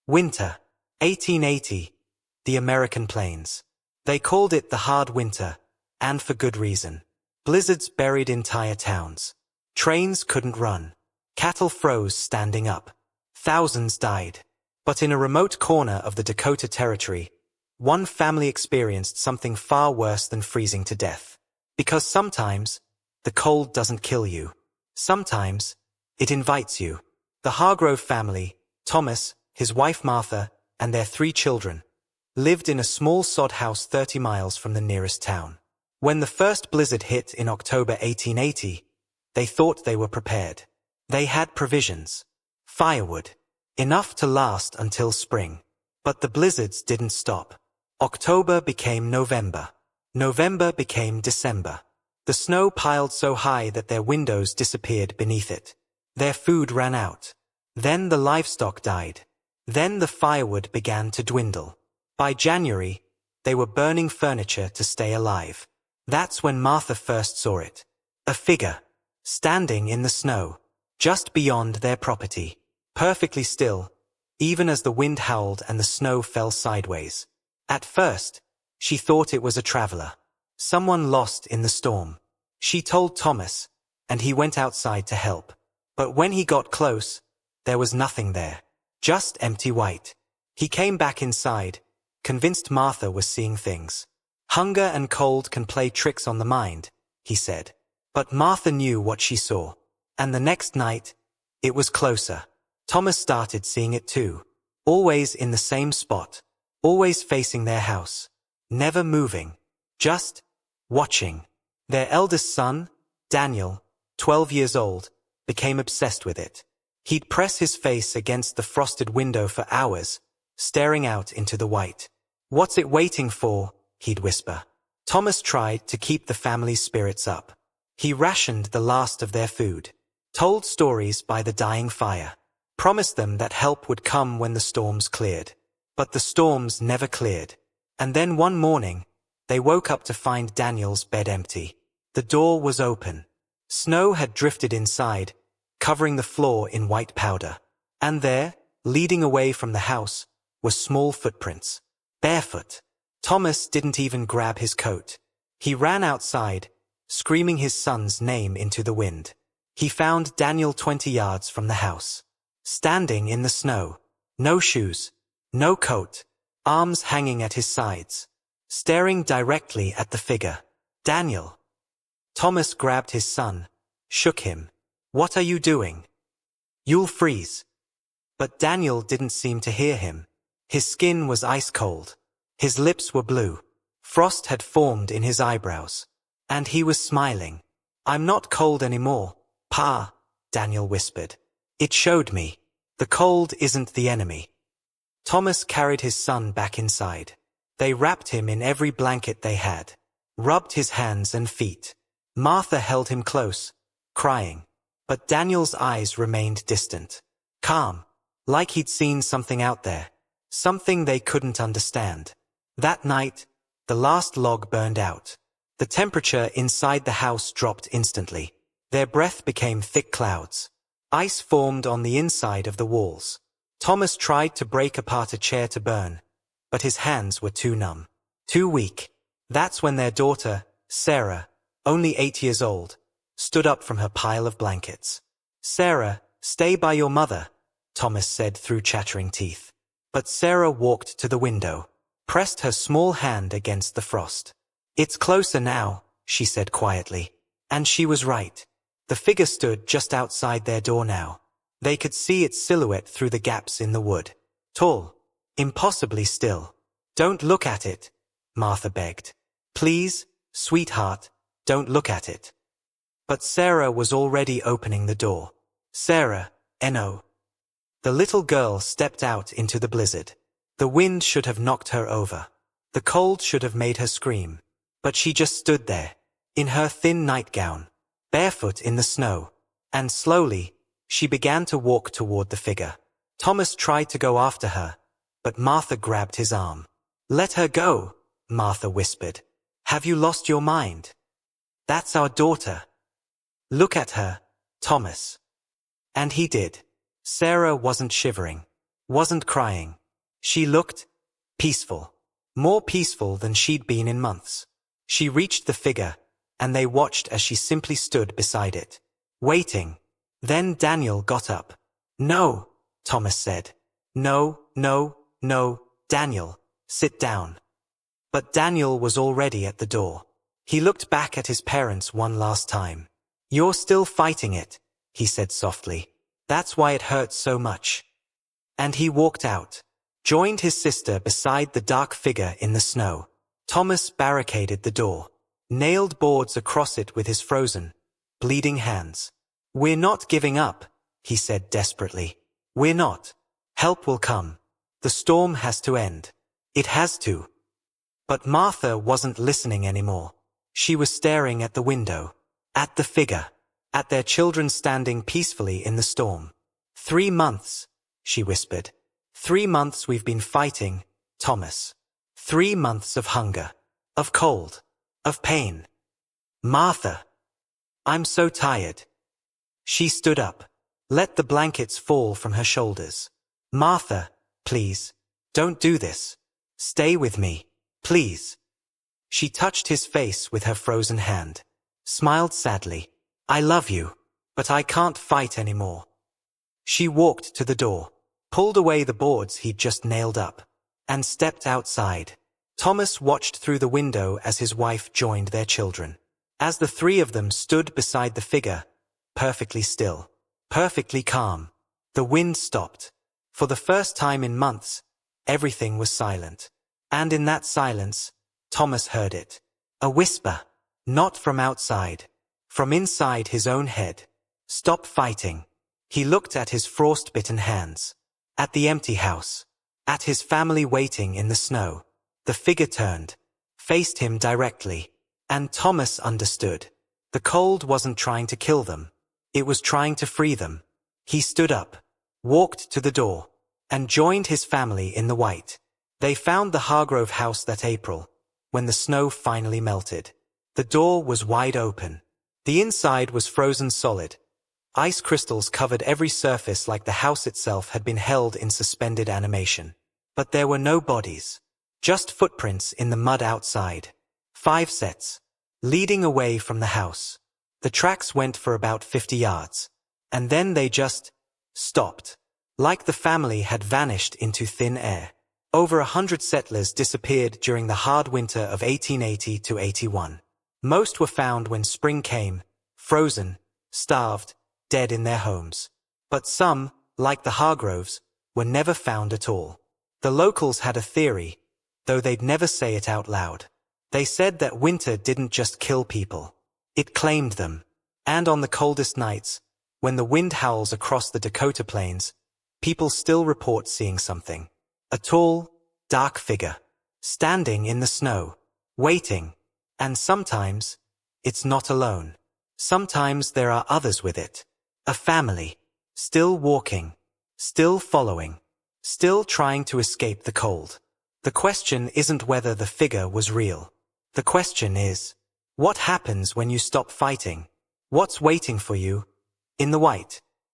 Winter. 1880. The American Plains. They called it the hard winter, and for good reason. Blizzards buried entire towns. Trains couldn't run. Cattle froze standing up. Thousands died. But in a remote corner of the Dakota Territory, one family experienced something far worse than freezing to death. Because sometimes, the cold doesn't kill you. Sometimes, it invites you. The Hargrove family, Thomas, his wife Martha, and their 3 children, lived in a small sod house 30 miles from the nearest town. When the first blizzard hit in October 1880, they thought they were prepared. They had provisions. Firewood. Enough to last until spring. But the blizzards didn't stop. October became November. November became December. The snow piled so high that their windows disappeared beneath it. Their food ran out. Then the livestock died. Then the firewood began to dwindle. By January, they were burning furniture to stay alive. That's when Martha first saw it. A figure, standing in the snow, just beyond their property, perfectly still, even as the wind howled and the snow fell sideways. At first, she thought it was a traveler, someone lost in the storm. She told Thomas, and he went outside to help. But when he got close, there was nothing there, just empty white. He came back inside, convinced Martha was seeing things. Hunger and cold can play tricks on the mind, he said. But Martha knew what she saw. And the next night, it was closer. Thomas started seeing it too. Always in the same spot. Always facing their house. Never moving. Just watching. Their eldest son, Daniel, 12 years old, became obsessed with it. He'd press his face against the frosted window for hours, staring out into the white. "What's it waiting for?" he'd whisper. Thomas tried to keep the family's spirits up. He rationed the last of their food, told stories by the dying fire, promised them that help would come when the storms cleared. But the storms never cleared. And then one morning, they woke up to find Daniel's bed empty. The door was open. Snow had drifted inside, covering the floor in white powder. And there, leading away from the house, were small footprints. Barefoot. Thomas didn't even grab his coat. He ran outside, screaming his son's name into the wind. He found Daniel 20 yards from the house, standing in the snow. No shoes, no coat, arms hanging at his sides, staring directly at the figure. "Daniel." Thomas grabbed his son, shook him. "What are you doing? You'll freeze." But Daniel didn't seem to hear him. His skin was ice cold. His lips were blue. Frost had formed in his eyebrows. And he was smiling. "I'm not cold anymore, Pa," Daniel whispered. "It showed me. The cold isn't the enemy." Thomas carried his son back inside. They wrapped him in every blanket they had, rubbed his hands and feet. Martha held him close, crying. But Daniel's eyes remained distant, calm, like he'd seen something out there, something they couldn't understand. That night, the last log burned out. The temperature inside the house dropped instantly. Their breath became thick clouds. Ice formed on the inside of the walls. Thomas tried to break apart a chair to burn, but his hands were too numb, too weak. That's when their daughter, Sarah, only 8 years old, stood up from her pile of blankets. "Sarah, stay by your mother," Thomas said through chattering teeth. But Sarah walked to the window, pressed her small hand against the frost. "It's closer now," she said quietly. And she was right. The figure stood just outside their door now. They could see its silhouette through the gaps in the wood. Tall, impossibly still. "Don't look at it," Martha begged. "Please, sweetheart, don't look at it." But Sarah was already opening the door. "Sarah, no." The little girl stepped out into the blizzard. The wind should have knocked her over. The cold should have made her scream. But she just stood there, in her thin nightgown, barefoot in the snow. And slowly, she began to walk toward the figure. Thomas tried to go after her, but Martha grabbed his arm. "Let her go," Martha whispered. "Have you lost your mind? That's our daughter. Look at her, Thomas." And he did. Sarah wasn't shivering. wasn't crying. She looked peaceful. More peaceful than she'd been in months. She reached the figure, and they watched as she simply stood beside it, waiting. Then Daniel got up. "No," Thomas said. "No, no, no, Daniel, sit down." But Daniel was already at the door. He looked back at his parents one last time. "You're still fighting it," he said softly. "That's why it hurts so much." And he walked out, joined his sister beside the dark figure in the snow. Thomas barricaded the door, nailed boards across it with his frozen, bleeding hands. "We're not giving up," he said desperately. "We're not. Help will come. The storm has to end. It has to." But Martha wasn't listening anymore. She was staring at the window, at the figure, at their children standing peacefully in the storm. "3 months, she whispered. 3 months we've been fighting, Thomas. 3 months of hunger, of cold, of pain. Martha, I'm so tired." She stood up, let the blankets fall from her shoulders. "Martha, please, don't do this. Stay with me, please." She touched his face with her frozen hand, smiled sadly. "I love you, but I can't fight anymore." She walked to the door, pulled away the boards he'd just nailed up, and stepped outside. Thomas watched through the window as his wife joined their children. As the 3 of them stood beside the figure, perfectly still, perfectly calm, the wind stopped. For the first time in months, everything was silent. And in that silence, Thomas heard it. A whisper, not from outside, from inside his own head. "Stop fighting." He looked at his frost-bitten hands, at the empty house, at his family waiting in the snow. The figure turned, faced him directly, and Thomas understood. The cold wasn't trying to kill them. It was trying to free them. He stood up, walked to the door, and joined his family in the white. They found the Hargrove house that April, when the snow finally melted. The door was wide open. The inside was frozen solid. Ice crystals covered every surface like the house itself had been held in suspended animation. But there were no bodies, just footprints in the mud outside. 5 sets, leading away from the house. The tracks went for about 50 yards, and then they just stopped, like the family had vanished into thin air. Over 100 settlers disappeared during the hard winter of 1880 to 81. Most were found when spring came, frozen, starved, dead in their homes. But some, like the Hargroves, were never found at all. The locals had a theory, though they'd never say it out loud. They said that winter didn't just kill people. It claimed them. And on the coldest nights, when the wind howls across the Dakota plains, people still report seeing something. A tall, dark figure, standing in the snow, waiting. And sometimes, it's not alone. Sometimes there are others with it. A family, still walking, still following, still trying to escape the cold. The question isn't whether the figure was real. The question is, what happens when you stop fighting? What's waiting for you in the white?